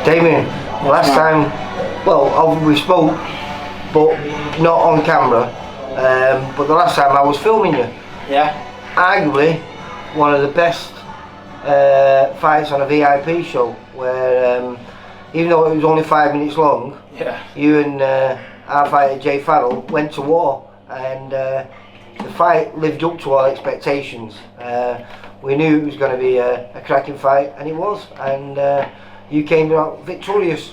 Damian, last time, well, we spoke, but not on camera. But the last time I was filming you. Yeah. Arguably one of the best fights on a VIP show, where even though it was only 5 minutes long, yeah, you and our fighter Jay Farrell went to war, and the fight lived up to all expectations. We knew it was going to be a cracking fight, and it was, and you came out victorious.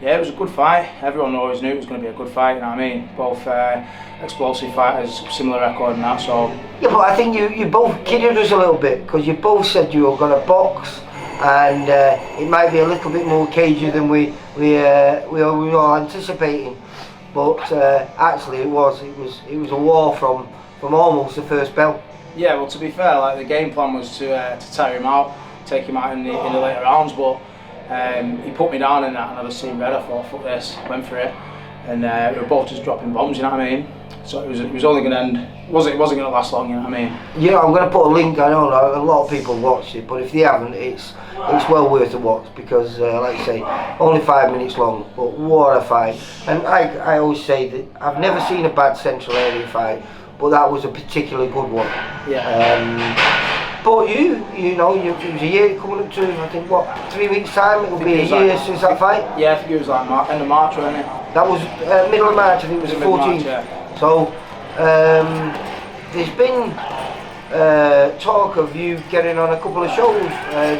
Yeah, it was a good fight. Everyone always knew it was going to be a good fight, you know what I mean? Both explosive fighters, similar record and that, so... Yeah, but I think you both kidded us a little bit, because you both said you were going to box, and it might be a little bit more cagey than we were all anticipating. But actually it was a war from almost the first bell. Yeah, well, to be fair, like the game plan was to tire him out, take him out in the later rounds, but he put me down in that, and I just seen red. I thought, fuck this, went for it, and we were both just dropping bombs, you know what I mean? So it was only going to end. It wasn't going to last long, you know what I mean? Yeah, I'm going to put a link. I know a lot of people watched it, but if they haven't, it's well worth a watch, because, like I say, only 5 minutes long, but what a fight! And I always say that I've never seen a bad Central Area fight, but that was a particularly good one. Yeah. But you know, it was a year coming up to, I think, what, 3 weeks time, it'll be a year since that fight? Yeah, I think it was like end of March, wasn't it? That was middle of March, I think it was the 14th. Yeah. So, there's been talk of you getting on a couple of shows,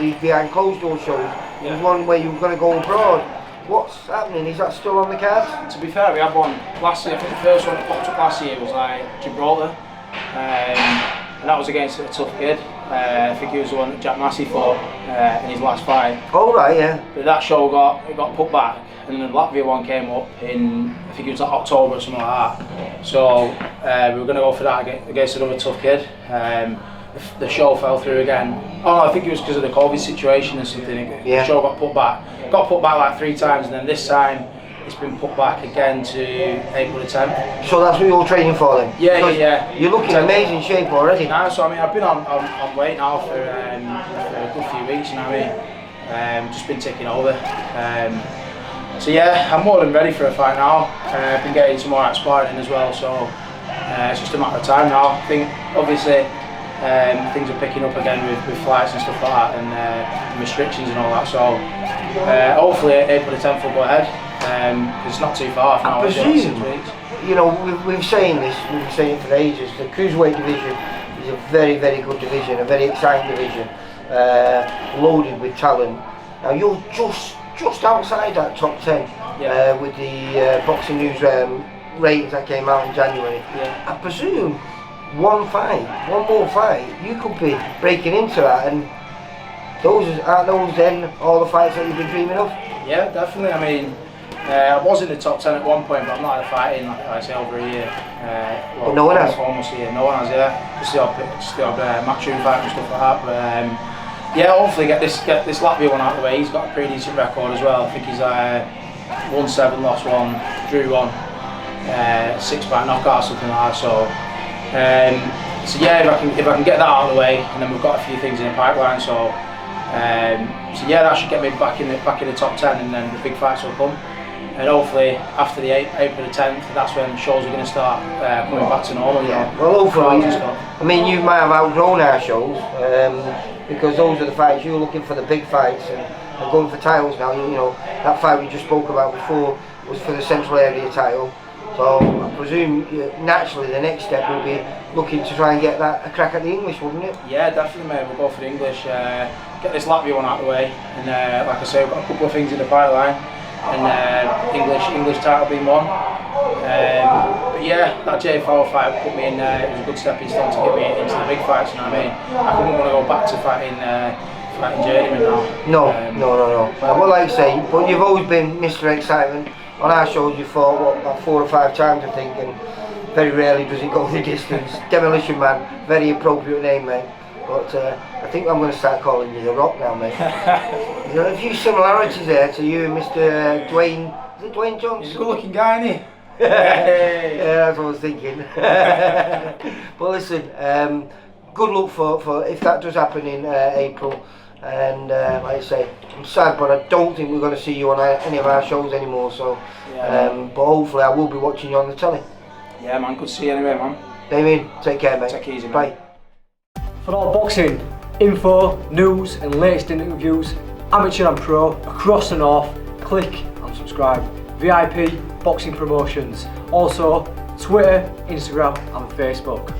these behind closed door shows. Yeah. There's one where you were going to go abroad. What's happening? Is that still on the cards? To be fair, we had one last year. I think the first one that popped up last year was like Gibraltar, and that was against a tough kid. I think he was the one that Jack Massey fought in his last fight. Oh right, yeah. But that show got put back, and then the Latvia one came up in, I think it was like October or something like that. So we were going to go for that against another tough kid. The show fell through again. Oh no, I think it was because of the COVID situation or something. Yeah. The show got put back. Got put back like 3 times, and then this time it's been put back again to April the 10th. So that's what you're training for then? Yeah. You're looking in amazing shape already. No, so I mean, I've been on weight now for a good few weeks, you know what I mean? Just been ticking over. So yeah, I'm more than ready for a fight now. I've been getting some more out sparring as well, so it's just a matter of time now. I think obviously things are picking up again with flights and stuff like that, and restrictions and all that, so hopefully April the 10th will go ahead. It's not too far from now. I presume, you know, we've saying this, we've been saying it for ages, the Cruiserweight division is a very, very good division, a very exciting division, loaded with talent. Now you're just outside that top 10, yeah. With the Boxing News ratings that came out in January. Yeah. I presume one more fight, you could be breaking into that, and aren't those then all the fights that you've been dreaming of? Yeah, definitely. I mean, I was in the top 10 at one point, but I'm not had a fight in, like I say, over a year. But no one has? Almost a year, no one has, yeah. Just the odd matchroom fight and stuff like that. But yeah, hopefully get this Latvia one out of the way. He's got a pretty decent record as well. I think he's won 7, lost 1, drew 1, 6-fight knockout, something like that. So yeah, if I can get that out of the way, and then we've got a few things in the pipeline. So yeah, that should get me back in the top 10, and then the big fights will come. And hopefully after the April the 10th, that's when shows are going to start coming back to normal. You know. Well, hopefully. I mean, you might have outgrown our shows, because those are the fights you're looking for, the big fights, and going for titles now. You know, that fight we just spoke about before was for the Central Area title. So I presume naturally the next step will be looking to try and get a crack at the English, wouldn't it? Yeah, definitely, mate. We'll go for the English. Get this Latvia one out of the way, and like I say, we've got a couple of things in the pipeline, and English title being one. But yeah, that Jay Farrell fight put me in. It was a good stepping stone to get me into the big fights. You know what I mean? I wouldn't want to go back to fighting journeyman now. No. Well, like I say, but you've always been Mr. Excitement. On our shows you fought about 4 or 5 times, I think, and very rarely does it go the distance. Demolition Man, very appropriate name, mate. But I think I'm going to start calling you The Rock now, mate. There are a few similarities there to you and Mr. Dwayne. Is it Dwayne Johnson? He's a good-looking guy, isn't he? Yeah, that's what I was thinking. But listen, good luck for if that does happen in April. And like I say, I'm sad, but I don't think we're going to see you on any of our shows anymore. So, but hopefully I will be watching you on the telly. Yeah, man. Good to see you anyway, man. Damien, take care, mate. Take it easy, Bye. man. For all boxing info, news and latest interviews, amateur and pro, across the north, click and subscribe. VIP Boxing Promotions. Also Twitter, Instagram and Facebook.